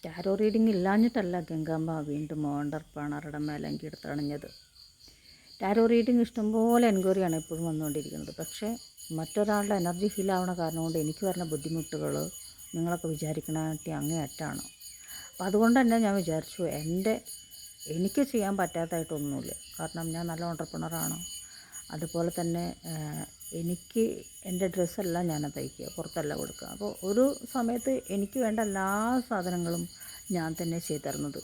Tarot reading ഇല്ലാഞ്ഞിട്ടല്ല ഗംഗാമ്മ വീണ്ടും ഓണ്ടർപ്രണറുടെ മേലെങ്കിൽ എടുത്തണിഞ്ഞത്. Tarot reading ഇഷ്ടംപോലെ എൻക്വയറിയാണ് എപ്പോഴും വന്നുകൊണ്ടിരിക്കുന്നത്. പക്ഷേ മറ്റൊരാളുടെ എനർജി ഫീൽ ആവണ കാരണം കൊണ്ട് എനിക്ക് വരുന്ന ബുദ്ധിമുട്ടുകൾ നിങ്ങളൊക്കെ വിചാരിക്കണാട്ടി അങ്ങേയറ്റാണ്. അപ്പോൾ അതുകൊണ്ട് തന്നെ ഞാൻ വിചാരിച്ചു എനിക്ക് ചെയ്യാൻ പറ്റാത്തതായിട്ടൊന്നുമില്ല. കാരണം ഞാൻ നല്ല ഓണ്ടർപ്രണറാണ്. അതുപോലെ തന്നെ എനിക്ക് എൻ്റെ ഡ്രസ്സെല്ലാം ഞാൻ തയ്ക്കുക, പുറത്തല്ല കൊടുക്കുക. അപ്പോൾ ഒരു സമയത്ത് എനിക്ക് വേണ്ട എല്ലാ സാധനങ്ങളും ഞാൻ തന്നെ ചെയ്തു തരുന്നത്.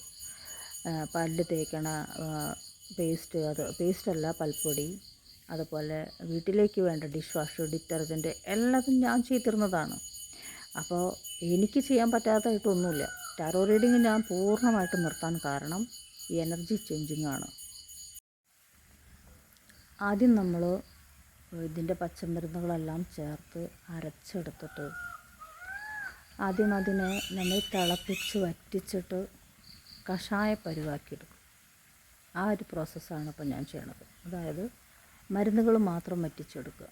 പല്ല് തേക്കണ പേസ്റ്റല്ല പൽപ്പൊടി, അതുപോലെ വീട്ടിലേക്ക് വേണ്ട ഡിഷ് വാഷ്, ഡിറ്റർജൻറ്റ് എല്ലാതും ഞാൻ ചെയ്തു തരുന്നതാണ്. അപ്പോൾ എനിക്ക് ചെയ്യാൻ പറ്റാത്തതായിട്ടൊന്നുമില്ല. ടാരോ റീഡിങ് ഞാൻ പൂർണ്ണമായിട്ട് നിർത്താൻ കാരണം ഈ എനർജി ചേഞ്ചിങ് ആണ്. ആദ്യം നമ്മൾ ഇതിൻ്റെ പച്ചമരുന്നുകളെല്ലാം ചേർത്ത് അരച്ചെടുത്തിട്ട് ആദ്യം അതിനെ നമ്മൾ തിളപ്പിച്ച് വറ്റിച്ചിട്ട് കഷായ പരുവാക്കിയെടുക്കും. ആ ഒരു പ്രോസസ്സാണ് ഇപ്പോൾ ഞാൻ ചെയ്യണത്. അതായത് മരുന്നുകൾ മാത്രം വറ്റിച്ചെടുക്കുക.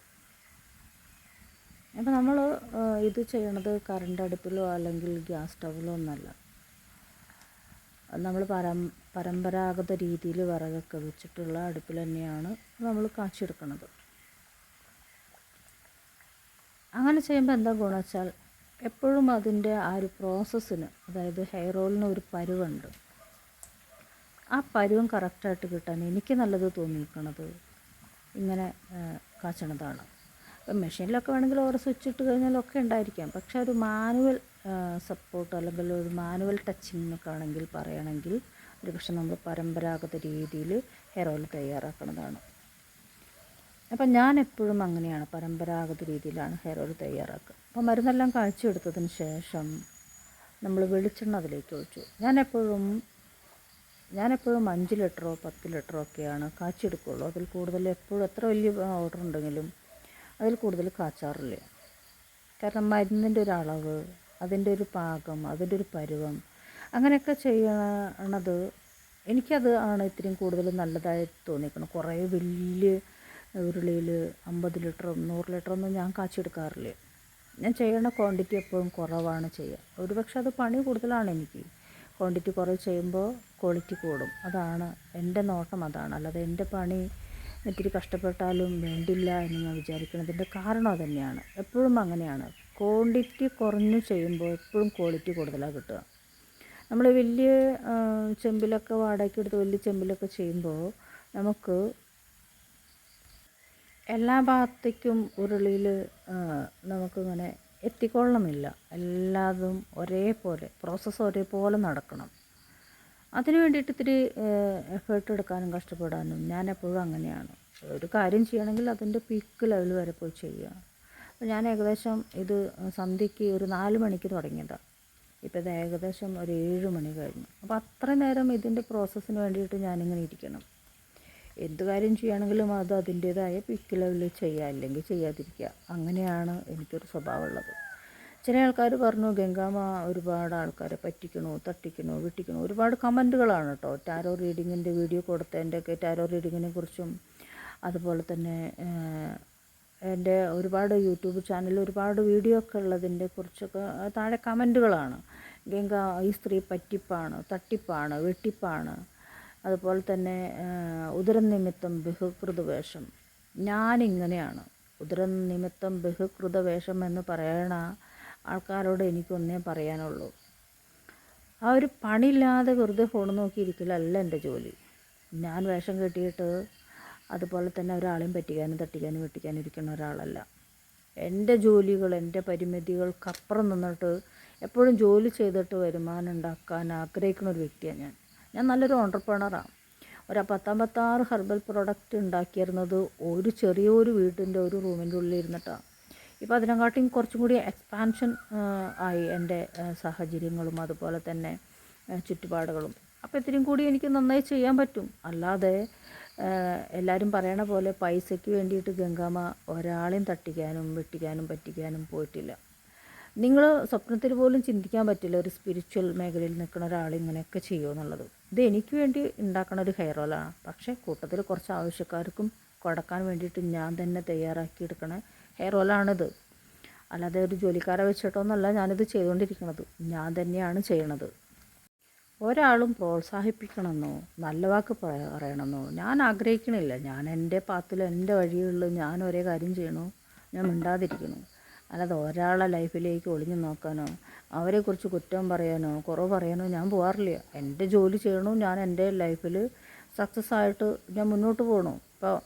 അപ്പോൾ നമ്മൾ ഇത് ചെയ്യണത് കറണ്ട് അടുപ്പിലോ അല്ലെങ്കിൽ ഗ്യാസ് സ്റ്റൗവിലോ ഒന്നല്ല. നമ്മൾ പരമ്പരാഗത രീതിയിൽ വിറകൊക്കെ വെച്ചിട്ടുള്ള അടുപ്പിൽ തന്നെയാണ് നമ്മൾ കാച്ചിയെടുക്കുന്നത്. അങ്ങനെ ചെയ്യുമ്പോൾ എന്താ ഗുണം വെച്ചാൽ എപ്പോഴും അതിൻ്റെ ആ ഒരു പ്രോസസ്സിന്, അതായത് ഹെയർ ഓയിലിന് ഒരു പരുവുണ്ട്. ആ പരുവം കറക്റ്റായിട്ട് കിട്ടാൻ എനിക്ക് നല്ലത് തോന്നിയിരിക്കണത് ഇങ്ങനെ കാച്ചണതാണ്. ഇപ്പം മെഷീനിലൊക്കെ വേണമെങ്കിൽ ഓരോ സ്വിച്ച് ഇട്ട് കഴിഞ്ഞാലൊക്കെ ഉണ്ടായിരിക്കാം. പക്ഷേ ഒരു മാനുവൽ സപ്പോർട്ട് അല്ലെങ്കിൽ ഒരു മാനുവൽ ടച്ചിങ് എന്നൊക്കെ ആണെങ്കിൽ പറയുകയാണെങ്കിൽ ഒരു പക്ഷേ നമ്മൾ പരമ്പരാഗത രീതിയിൽ ഹെയർ ഓയിൽ തയ്യാറാക്കുന്നതാണ്. അപ്പം ഞാൻ എപ്പോഴും അങ്ങനെയാണ്, പരമ്പരാഗത രീതിയിലാണ് ഹെയർ ഓയിൽ തയ്യാറാക്കുക. അപ്പോൾ മരുന്നെല്ലാം കാഴ്ചയെടുത്തതിന് ശേഷം നമ്മൾ വെളിച്ചെണ്ണ അതിലേക്ക് ഒഴിച്ചു. ഞാനെപ്പോഴും 5 ലിറ്ററോ 10 ലിറ്ററോ ഒക്കെയാണ് കാച്ചിയെടുക്കുകയുള്ളൂ. അതിൽ കൂടുതൽ എപ്പോഴും എത്ര വലിയ ഓർഡർ ഉണ്ടെങ്കിലും അതിൽ കൂടുതൽ കാച്ചാറില്ല. കാരണം മരുന്നിൻ്റെ ഒരു അളവ്, അതിൻ്റെ ഒരു പാകം, അതിൻ്റെ ഒരു പരുവം, അങ്ങനെയൊക്കെ ചെയ്യണത് എനിക്കത് ആണ് ഇത്രയും കൂടുതൽ നല്ലതായി തോന്നിക്കണം. കുറേ വലിയ ഉരുളിയിൽ 50 ലിറ്ററും 100 ലിറ്ററൊന്നും ഞാൻ കാച്ചിയെടുക്കാറില്ല. ഞാൻ ചെയ്യണ ക്വാണ്ടിറ്റി എപ്പോഴും കുറവാണ് ചെയ്യുക. ഒരുപക്ഷെ അത് പണി കൂടുതലാണ് എനിക്ക്. ക്വാണ്ടിറ്റി കുറവ് ചെയ്യുമ്പോൾ ക്വാളിറ്റി കൂടും. അതാണ് എൻ്റെ നോട്ടം, അതാണ്. അല്ലാതെ എൻ്റെ പണി ഇത്തിരി കഷ്ടപ്പെട്ടാലും വേണ്ടില്ല എന്ന് ഞാൻ വിചാരിക്കുന്നതിൻ്റെ കാരണം അതുതന്നെയാണ്. എപ്പോഴും അങ്ങനെയാണ്. ക്വാണ്ടിറ്റി കുറഞ്ഞ് ചെയ്യുമ്പോൾ എപ്പോഴും ക്വാളിറ്റി കൂടുതലാണ് കിട്ടുക. നമ്മൾ വലിയ ചെമ്പിലൊക്കെ വാടകയ്ക്ക് എടുത്ത് വലിയ ചെമ്പിലൊക്കെ ചെയ്യുമ്പോൾ നമുക്ക് എല്ലാ ഭാഗത്തേക്കും ഉരുളിയിൽ നമുക്കിങ്ങനെ എത്തിക്കൊള്ളണമെന്നില്ല. എല്ലാതും പ്രോസസ്സ് ഒരേപോലെ നടക്കണം. അതിന് വേണ്ടിയിട്ട് ഇത്തിരി എഫേർട്ട് എടുക്കാനും കഷ്ടപ്പെടാനും ഞാൻ എപ്പോഴും അങ്ങനെയാണ്. ഒരു കാര്യം ചെയ്യണമെങ്കിൽ അതിൻ്റെ പീക്ക് ലെവൽ വരെ പോയി ചെയ്യുക. അപ്പോൾ ഞാൻ ഏകദേശം ഇത് സന്ധ്യയ്ക്ക് ഒരു 4 മണിക്ക് തുടങ്ങിയതാണ്. ഇപ്പോൾ ഇത് ഏകദേശം ഒരു 7 മണി കഴിഞ്ഞു. അപ്പോൾ അത്രയും നേരം ഇതിൻ്റെ പ്രോസസ്സിന് വേണ്ടിയിട്ട് ഞാനിങ്ങനെ ഇരിക്കണം. എന്ത് കാര്യം ചെയ്യുകയാണെങ്കിലും അത് അതിൻ്റേതായ പീക്ക് ലെവലിൽ ചെയ്യുക, അല്ലെങ്കിൽ ചെയ്യാതിരിക്കുക. അങ്ങനെയാണ് എനിക്കൊരു സ്വഭാവമുള്ളത്. ചില ആൾക്കാർ പറഞ്ഞു, ഗംഗാമ്മ ഒരുപാട് ആൾക്കാരെ പറ്റിക്കണു, തട്ടിക്കണു, വെട്ടിക്കണു. ഒരുപാട് കമൻറ്റുകളാണ് കേട്ടോ. ടാരോ റീഡിങ്ങിൻ്റെ വീഡിയോ കൊടുത്തതിൻ്റെയൊക്കെ, ടാരോ റീഡിങ്ങിനെ കുറിച്ചും അതുപോലെ തന്നെ എൻ്റെ ഒരുപാട് യൂട്യൂബ് ചാനലിൽ ഒരുപാട് വീഡിയോ ഒക്കെ ഉള്ളതിൻ്റെ കുറിച്ചൊക്കെ താഴെ കമൻറ്റുകളാണ്. ഈ സ്ത്രീ പറ്റിപ്പാണ്, തട്ടിപ്പാണ്, വെട്ടിപ്പാണ്, അതുപോലെ തന്നെ ഉദരം നിമിത്തം ബഹുകൃത വേഷം. ഞാനിങ്ങനെയാണ്. ഉദരം നിമിത്തം ബഹുകൃത വേഷം എന്ന് പറയണ ആൾക്കാരോട് എനിക്കൊന്നേ പറയാനുള്ളൂ. ആ ഒരു പണിയില്ലാതെ വെറുതെ ഫോൺ നോക്കിയിരിക്കലല്ല എൻ്റെ ജോലി. ഞാൻ വേഷം കെട്ടിയിട്ട് അതുപോലെ തന്നെ ഒരാളെയും പറ്റിക്കാനും തട്ടിക്കാനും വെട്ടിക്കാനും ഇരിക്കുന്ന ഒരാളല്ല. എൻ്റെ ജോലികൾ, എൻ്റെ പരിമിതികൾക്കപ്പുറം നിന്നിട്ട് എപ്പോഴും ജോലി ചെയ്തിട്ട് വരുമാനം ഉണ്ടാക്കാൻ ആഗ്രഹിക്കുന്ന ഒരു വ്യക്തിയാണ് ഞാൻ നല്ലൊരു ഓണ്ടർപ്രണറാണ്. ഒരു 56 ഹെർബൽ പ്രോഡക്റ്റ് ഉണ്ടാക്കിയിരുന്നത് ഒരു ചെറിയൊരു വീടിൻ്റെ ഒരു റൂമിൻ്റെ ഉള്ളിൽ ഇരുന്നിട്ടാണ്. ഇപ്പോൾ അതിനെക്കാട്ടിയും കുറച്ചും കൂടി എക്സ്പാൻഷൻ ആയി എൻ്റെ സാഹചര്യങ്ങളും അതുപോലെ തന്നെ ചുറ്റുപാടുകളും. അപ്പോൾ ഇത്രയും കൂടി എനിക്ക് നന്നായി ചെയ്യാൻ പറ്റും. അല്ലാതെ എല്ലാവരും പറയണ പോലെ പൈസയ്ക്ക് വേണ്ടിയിട്ട് ഗംഗാമ്മ ഒരാളെയും തട്ടിക്കാനും വെട്ടിക്കാനും പറ്റിക്കാനും പോയിട്ടില്ല. നിങ്ങൾ സ്വപ്നത്തിൽ പോലും ചിന്തിക്കാൻ പറ്റില്ല ഒരു സ്പിരിച്വൽ മേഖലയിൽ നിൽക്കുന്ന ഒരാൾ ഇങ്ങനെയൊക്കെ ചെയ്യുമെന്നുള്ളത്. ഇത് എനിക്ക് വേണ്ടി ഉണ്ടാക്കുന്ന ഒരു ഹെയർ ഓയിലാണ്. പക്ഷേ കൂട്ടത്തിൽ കുറച്ച് ആവശ്യക്കാർക്കും കൊടുക്കാൻ വേണ്ടിയിട്ട് ഞാൻ തന്നെ തയ്യാറാക്കിയെടുക്കണ ഹെയർ ഓയിലാണിത്. അല്ലാതെ ഒരു ജോലിക്കാരെ വെച്ചിട്ടൊന്നുമല്ല ഞാനിത് ചെയ്തുകൊണ്ടിരിക്കുന്നത്. ഞാൻ തന്നെയാണ് ചെയ്യണത്. ഒരാളും പ്രോത്സാഹിപ്പിക്കണമെന്നോ നല്ല വാക്ക് പറയണമെന്നോ ഞാൻ ആഗ്രഹിക്കണില്ല. ഞാൻ എൻ്റെ പാത്തിൽ എൻ്റെ വഴികളിൽ ഞാൻ ഒരേ കാര്യം ചെയ്യണു, ഞാൻ മിണ്ടാതിരിക്കണു. അല്ലാതെ ഒരാളെ ലൈഫിലേക്ക് ഒളിഞ്ഞു നോക്കാനോ അവരെക്കുറിച്ച് കുറ്റം പറയാനോ കുറവ് പറയാനോ ഞാൻ പോകാറില്ല. എൻ്റെ ജോലി ചെയ്യണു, ഞാൻ എൻ്റെ ലൈഫിൽ സക്സസ് ആയിട്ട് ഞാൻ മുന്നോട്ട് പോകണു. ഇപ്പോൾ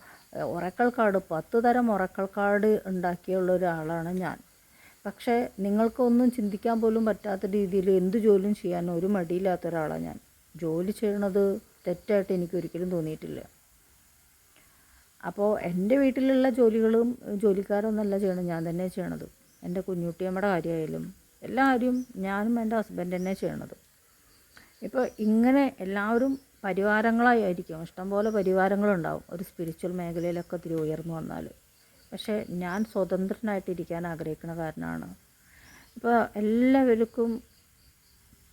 ഒറക്കൽ കാർഡ് 10 തരം ഒറക്കൽ കാർഡ് ഉണ്ടാക്കിയുള്ള ഒരാളാണ് ഞാൻ. പക്ഷേ നിങ്ങൾക്കൊന്നും ചിന്തിക്കാൻ പോലും പറ്റാത്ത രീതിയിൽ എന്ത് ജോലിയും ചെയ്യാൻ ഒരു മടിയില്ലാത്ത ഒരാളാണ് ഞാൻ. ജോലി ചെയ്യണത് തെറ്റായിട്ട് എനിക്ക് ഒരിക്കലും തോന്നിയിട്ടില്ല. അപ്പോൾ എൻ്റെ വീട്ടിലുള്ള ജോലികളും ജോലിക്കാരൊന്നല്ല ചെയ്യണത്, ഞാൻ തന്നെ ചെയ്യണത്. എൻ്റെ കുഞ്ഞുട്ടിയമ്മയുടെ കാര്യമായാലും എല്ലാ കാര്യവും ഞാനും എൻ്റെ ഹസ്ബൻഡ് തന്നെ ചെയ്യണത്. ഇപ്പോൾ ഇങ്ങനെ എല്ലാവരും പരിവാരങ്ങളായിരിക്കും, ഇഷ്ടംപോലെ പരിവാരങ്ങളുണ്ടാവും ഒരു സ്പിരിച്വൽ മേഖലയിലൊക്കെ ഇത്തിരി ഉയർന്നു വന്നാൽ. പക്ഷേ ഞാൻ സ്വതന്ത്രനായിട്ടിരിക്കാൻ ആഗ്രഹിക്കുന്ന കാരണമാണ്. ഇപ്പോൾ എല്ലാവർക്കും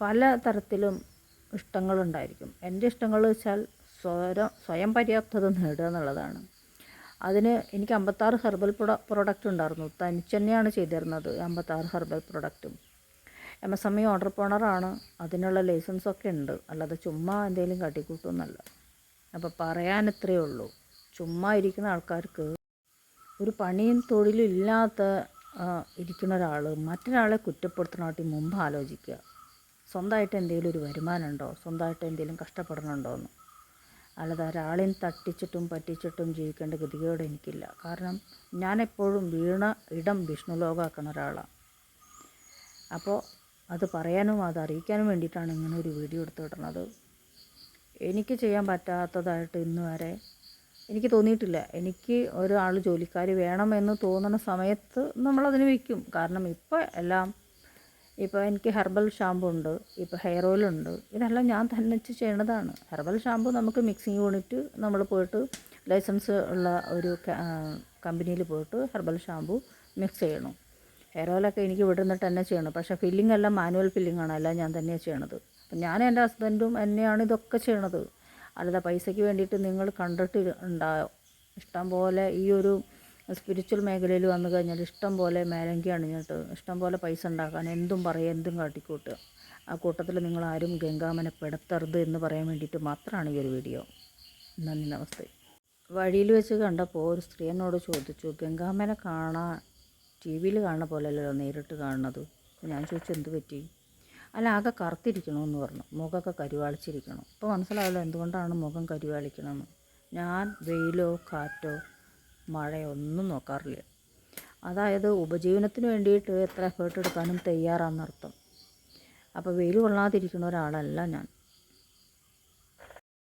പല തരത്തിലും ഇഷ്ടങ്ങളുണ്ടായിരിക്കും. എൻ്റെ ഇഷ്ടങ്ങൾ വെച്ചാൽ സ്വയം പര്യാപ്തത നേടുക എന്നുള്ളതാണ്. അതിന് എനിക്ക് 56 ഹെർബൽ പ്രൊഡക്റ്റ് ഉണ്ടായിരുന്നു. തനിച്ചെന്നെയാണ് ചെയ്തിരുന്നത് 56 ഹെർബൽ പ്രൊഡക്റ്റും. MSME ഓണ്ടർപ്രണറാണ്, അതിനുള്ള ലൈസൻസൊക്കെ ഉണ്ട്. അല്ലാതെ ചുമ്മാ എന്തെങ്കിലും കാട്ടിക്കൂട്ടൊന്നുമല്ല. അപ്പോൾ പറയാൻ ഇത്രയേ ഉള്ളൂ. ചുമ്മാ ഇരിക്കുന്ന ആൾക്കാർക്ക്, ഒരു പണിയും തൊഴിലും ഇല്ലാത്ത ഇരിക്കുന്ന ഒരാൾ മറ്റൊരാളെ കുറ്റപ്പെടുത്തണമായിട്ട് മുമ്പ് ആലോചിക്കുക. സ്വന്തമായിട്ട് എന്തെങ്കിലും ഒരു വരുമാനം ഉണ്ടോ, സ്വന്തമായിട്ട് എന്തെങ്കിലും കഷ്ടപ്പെടണുണ്ടോ എന്ന്. അല്ലാതെ ഒരാളെയും തട്ടിച്ചിട്ടും പറ്റിച്ചിട്ടും ജീവിക്കേണ്ട ഗതികേട് എനിക്കില്ല. കാരണം ഞാനെപ്പോഴും വീണ ഇടം വിഷ്ണു ലോകമാക്കുന്ന ഒരാളാണ്. അപ്പോൾ അത് പറയാനും അത് അറിയിക്കാനും വേണ്ടിയിട്ടാണ് ഇങ്ങനെ ഒരു വീഡിയോ എടുത്ത് വിടുന്നത്. എനിക്ക് ചെയ്യാൻ പറ്റാത്തതായിട്ട് ഇന്ന് വരെ എനിക്ക് തോന്നിയിട്ടില്ല. എനിക്ക് ഒരാൾ ജോലിക്കാർ വേണമെന്ന് തോന്നുന്ന സമയത്ത് നമ്മളതിന് വയ്ക്കും. കാരണം ഇപ്പോൾ എനിക്ക് ഹെർബൽ ഷാമ്പു ഉണ്ട്, ഇപ്പോൾ ഹെയർ ഓയിലുണ്ട്. ഇതെല്ലാം ഞാൻ തന്നെ ചെയ്യണതാണ്. ഹെർബൽ ഷാമ്പു നമുക്ക് മിക്സിങ് യൂണിറ്റ് നമ്മൾ പോയിട്ട് ലൈസൻസ് ഉള്ള ഒരു കമ്പനിയിൽ പോയിട്ട് ഹെർബൽ ഷാമ്പു മിക്സ് ചെയ്യണം. ഹെയർ ഓയിലൊക്കെ എനിക്ക് ഇവിടെ നിന്നിട്ട് തന്നെ ചെയ്യണം. പക്ഷേ ഫില്ലിംഗ് എല്ലാം മാനുവൽ ഫില്ലിങ്ങാണ്, എല്ലാം ഞാൻ തന്നെയാണ് ചെയ്യണത്. അപ്പം ഞാൻ എൻ്റെ ഹസ്ബൻഡും എന്നെയാണ് ഇതൊക്കെ ചെയ്യണത്. അല്ലാതെ പൈസയ്ക്ക് വേണ്ടിയിട്ട് നിങ്ങൾ കണ്ടിട്ട് ഉണ്ടാവും. ഇഷ്ടം പോലെ ഈ ഒരു സ്പിരിച്വൽ മേഖലയിൽ വന്നു കഴിഞ്ഞാൽ ഇഷ്ടം പോലെ മേലങ്കി അണിഞ്ഞിട്ട് ഇഷ്ടം പോലെ പൈസ ഉണ്ടാക്കാൻ എന്തും പറയുക, എന്തും കാട്ടിക്കൂട്ടുക. ആ കൂട്ടത്തിൽ നിങ്ങളാരും ഗംഗാമനെ പെടുത്തരുത് എന്ന് പറയാൻ വേണ്ടിയിട്ട് മാത്രമാണ് ഈ ഒരു വീഡിയോ. നന്ദി, നമസ്തേ. വഴിയിൽ വെച്ച് കണ്ടപ്പോൾ ഒരു സ്ത്രീ എന്നോട് ചോദിച്ചു, ഗംഗാമനെ കാണാൻ TV-യിൽ കാണുന്ന പോലെയല്ലോ നേരിട്ട് കാണുന്നത്. ഞാൻ ചോദിച്ചു എന്ത് പറ്റി? അല്ല, ആകെ കറുത്തിരിക്കണമെന്ന് പറഞ്ഞു, മുഖമൊക്കെ കരുവാളിച്ചിരിക്കണം. ഇപ്പോൾ മനസ്സിലായല്ലോ എന്തുകൊണ്ടാണ് മുഖം കരുവാളിക്കണമെന്ന്. ഞാൻ വെയിലോ കാറ്റോ മഴയോ ഒന്നും നോക്കാറില്ല. അതായത് ഉപജീവനത്തിന് വേണ്ടിയിട്ട് എത്ര എഫേർട്ട് എടുക്കാനും തയ്യാറാണെന്നർത്ഥം. അപ്പോൾ വെയിൽ കൊള്ളാതിരിക്കുന്ന ഒരാളല്ല ഞാൻ.